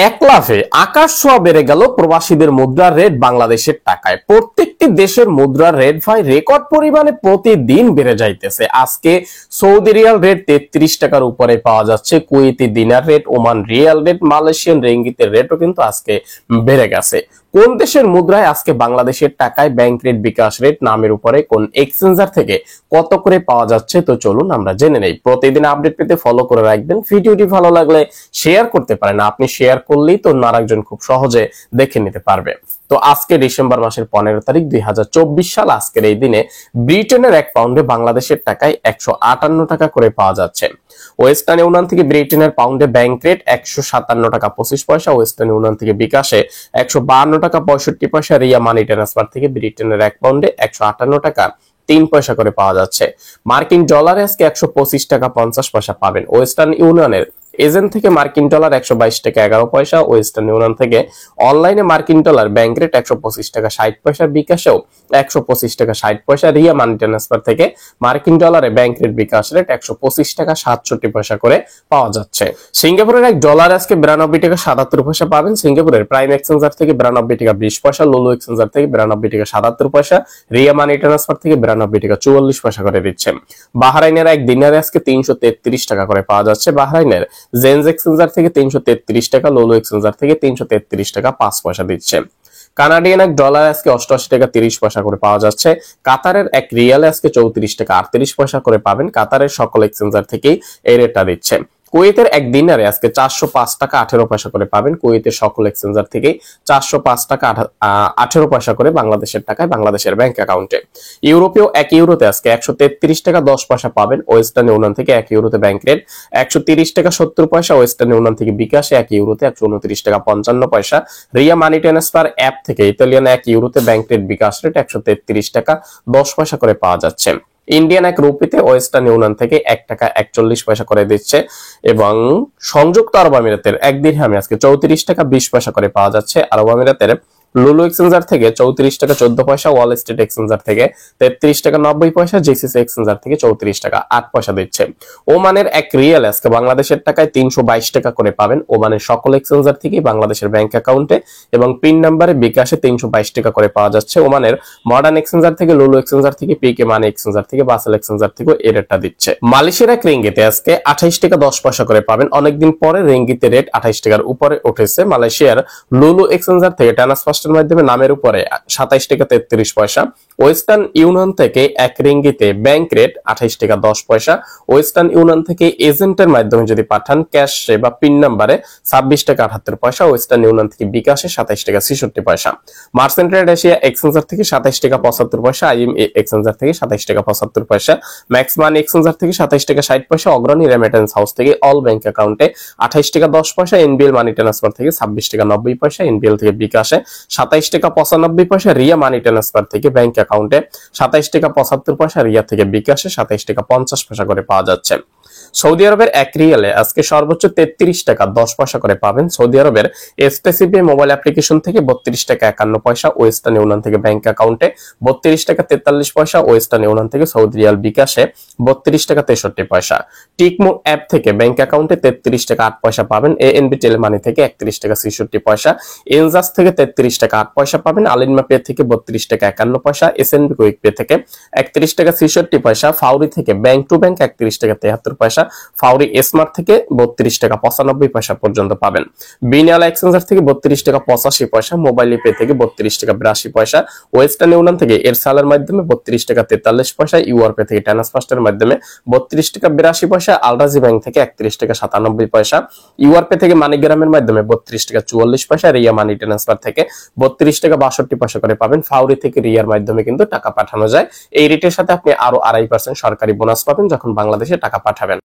এক লাফে আকাশ ছোঁয়া বেড়ে গেল প্রবাসীদের মুদ্রার রেট বাংলাদেশের টাকায়। প্রত্যেকটি দেশের মুদ্রার রেট ভাই রেকর্ড পরিমাণে প্রতিদিন বেড়ে যাইতেছে। আজকে সৌদি রিয়াল রেট 33 টাকার উপরে পাওয়া যাচ্ছে, Kuwaiti dinar rate, Oman rial rate, Malaysian রিঙ্গিতের রেটও কিন্তু আজকে বেড়ে গেছে। কোন দেশের মুদ্রায় আজকে বাংলাদেশের টাকায় ব্যাংক রেট, বিকাশ রেট নামের উপরে কোন এক্সচেঞ্জার থেকে কত করে পাওয়া যাচ্ছে, তো চলুন আমরা জেনে নেই। প্রতিদিন আপডেট পেতে ফলো করে রাখবেন। ভিডিওটি ভালো লাগলে শেয়ার করতে পারেন, আপনি শেয়ার করলেই তো আরেকজন খুব সহজে দেখে নিতে পারবে। তো আজকে ডিসেম্বর মাসের 15 তারিখ 2024 সাল, আজকের এই দিনে ব্রিটেনের এক পাউন্ডে বাংলাদেশের টাকায় 158 টাকা করে পাওয়া যাচ্ছে। ওয়েস্টার্ন ইউনিয়ন থেকে ব্রিটেনের পাউন্ডে ব্যাংক রেট 157 টাকা 25 পয়সা, ওয়েস্টার্ন ইউনিয়ন থেকে বিকাশে 152 টাকা 65 পয়সা, রিয়া মানি ট্রান্সফার থেকে ব্রিটেনের এক পাউন্ডে 158 টাকা 3 পয়সা করে পাওয়া যাচ্ছে। মার্কিন ডলারে আজকে 125 টাকা 50 পয়সা পাবেন। ওয়েস্টার্ন ইউনিয়নের এজেন্ট থেকে মার্কিন ডলার 122 টাকা 11 পয়সা, ওয়েস্টার্ন ইউনিয়ন থেকে অনলাইনে মার্কিন ডলার ব্যাংক রেট 125 টাকা 60 পয়সা, বিকাশেও 125 টাকা 60 পয়সা, রিয়া মানি ট্রান্সফার থেকে মার্কিন ডলারে ব্যাংক রেট, বিকাশ রেট 125 টাকা 67 পয়সা করে পাওয়া যাচ্ছে। সিঙ্গাপুরের এক ডলার আজকে 92 টাকা 77 পয়সা পাবেন। সিঙ্গাপুরের প্রাইম এক্সচেঞ্জার থেকে 92 টাকা 20 পয়সা, লুলু এক্সচেঞ্জার থেকে 92 টাকা 77 পয়সা, রিয়া মানি ট্রান্সফার থেকে 92 টাকা 44 পয়সা করে দিচ্ছে। বাহরাইনের এক দিনারে আজকে 333 টাকা করে পাওয়া যাচ্ছে। বাহরাইনের জেন্স এক্সচেঞ্জার থেকে 333 টাকা, লোলো এক্সচেঞ্জার থেকে 333 টাকা 5 পয়সা দিচ্ছে। কানাডিয়ান এক ডলার আজকে 88 টাকা 30 পয়সা করে পাওয়া যাচ্ছে। কাতারের এক রিয়ালে আজকে 34 টাকা 38 পয়সা করে পাবেন। কাতারের সকল এক্সচেঞ্জার থেকেই এই রেটটা দিচ্ছে। কুয়েতের এক দিনারে আজকে 405 টাকা 18 পয়সা করে পাবেন। কুয়েতের সকল এক্সচেঞ্জার থেকে 405 টাকা 18 পয়সা করে বাংলাদেশের টাকায় বাংলাদেশের ব্যাংক অ্যাকাউন্টে। ইউরোপীয় এক ইউরোতে আজকে 133 টাকা 10 পয়সা পাবেন। ওয়েস্টার্ন ইউনিয়ন থেকে এক ইউরোতে ব্যাংক রেট 130 টাকা 70 পয়সা, ওয়েস্টার্ন ইউনিয়ন থেকে বিকাশে এক ইউরোতে 129 টাকা 55 পয়সা, রিয়া মানি ট্রান্সফার অ্যাপ থেকে ইতালিয়ান এক ইউরোতে ব্যাংক রেট, বিকাশ রেট 133 টাকা 10 পয়সা করে পাওয়া যাচ্ছে। ইন্ডিয়ান এক রুপিতে ওয়েস্টার্ন ইউনিয়ন থেকে 1 টাকা 41 পয়সা করে দিচ্ছে এবং সংযুক্ত আরব আমিরাতের এক দিরহামে আজকে 34 টাকা 20 পয়সা করে পাওয়া যাচ্ছে। আরব আমিরাতের লুলু এক্সচেঞ্জার থেকে 34 টাকা 14 পয়সা, ওয়াল স্ট্রিট এক্সচেঞ্জার থেকে 33 টাকা 90 পয়সা, জিসিসি এক্সচেঞ্জার থেকে 34 টাকা 8 পয়সা দিচ্ছে। ওমানের এক রিয়াল আজকে বাংলাদেশের টাকায় 322 টাকা করে পাবেন। ওমানের সকল এক্সচেঞ্জার থেকে বাংলাদেশের ব্যাংক অ্যাকাউন্টে এবং পিন নাম্বারে বিকাশে 322 টাকা করে পাওয়া যাচ্ছে। ওমানের মডার্ন এক্সচেঞ্জার থেকে, লুলু এক্সচেঞ্জার থেকে, পিকে মানি এক্সচেঞ্জার থেকে, বাসেল এক্সচেঞ্জার থেকে এই রেটটা দিচ্ছে। মালয়েশিয়ার এক রিঙ্গিতে আজকে 28 টাকা 10 পয়সা করে পাবেন। অনেকদিন পরে রিঙ্গিতে রেট 28 টাকার উপরে উঠেছে। মালয়েশিয়ার লুলু এক্সচেঞ্জার থেকে ট্রান্সফার মাধ্যমে নামের উপরে 27 টাকা 33 পয়সা, ওয়েস্টার্ন ইউনিয়ন থেকে এক রিঙ্গিতে ব্যাংক রেট 28 টাকা 10 পয়সা, ওয়েস্টার্ন ইউনিয়ন থেকে এজেন্টের মাধ্যমে যদি পাঠান ক্যাশে বা পিন নাম্বারে 26 টাকা 78 পয়সা, ওয়েস্টার্ন ইউনিয়ন থেকে বিকাশে 27 টাকা 66 পয়সা, মার্চেন্ট ট্রেড এশিয়া এক্সচেঞ্জার থেকে 27 টাকা 75 পয়সা, আইএমএ এক্সচেঞ্জার থেকে 27 টাকা 75 পয়সা, ম্যাক্স মানি এক্সচেঞ্জার থেকে 27 টাকা 60 পয়সা, অগ্রণী রেমিটেন্স হাউস থেকে অল ব্যাংক অ্যাকাউন্টে 28 টাকা 10 পয়সা, এনবিএল মানি ট্রান্সফার থেকে 26 টাকা 90 পয়সা, এনবিএল থেকে বিকাশে 27 টাকা 95 পয়সা, রিয়া মানি ট্রান্সফার থেকে ব্যাংক অ্যাকাউন্টে 27 টাকা 75 পয়সা, রিয়া থেকে বিকাশে 27 টাকা 50 পয়সা করে পাওয়া যাচ্ছে। সৌদি আরবের এক রিয়ালে আজকে সর্বোচ্চ 33 টাকা 10 পয়সা করে পাবেন। সৌদি আরবের এসটিসিপি মোবাইল অ্যাপ্লিকেশন থেকে 32 টাকা 51 পয়সা, ওয়েস্টার্ন ইউনিয়ন থেকে ব্যাংক অ্যাকাউন্টে 32 টাকা 43 পয়সা, ওয়েস্টার্ন ইউনিয়ন থেকে সৌদি রিয়াল বিকাশে 32 টাকা 63 পয়সা, টিকমো অ্যাপ থেকে ব্যাংক অ্যাকাউন্টে 33 টাকা 8 পয়সা পাবেন। এএনবি টেলিমানি থেকে 31 টাকা 66 পয়সা, এনজাস থেকে 33 টাকা 8 পয়সা পাবেন। আলিনমা পে থেকে 32 টাকা 51 পয়সা, এসএনবি কুইক পে থেকে 31 টাকা 66 পয়সা, ফাউরি থেকে ব্যাংক টু ব্যাংক 31 টাকা 73 পয়সা, ফাউরি স্মার্ট থেকে 32 টাকা 95 পয়সা পর্যন্ত পাবেন। বিনিয়ালা এক্সচেঞ্জার থেকে 32 টাকা 85 পয়সা, মোবাইল পে থেকে 32 টাকা 82 পয়সা, ওয়েস্টার্ন ইউনিয়ন থেকে এরসালের মাধ্যমে 32 টাকা 43 পয়সা, ইউআর পে থেকে ট্রান্সফারের মাধ্যমে 32 টাকা 82 পয়সা, আলরাজি ব্যাংক থেকে 31 টাকা 97 পয়সা, ইউআর পে থেকে মানিগ্রামের মাধ্যমে 32 টাকা 44 পয়সা, রিয়া মানি ট্রান্সফার থেকে 32 টাকা 62 পয়সা করে পাবেন। ফাউরি থেকে রিয়ার মাধ্যমে কিন্তু টাকা পাঠানো যায়। এই রেটের সাথে আপনি আরো 2.5% সরকারি বোনাস পাবেন যখন বাংলাদেশে টাকা পাঠাবেন।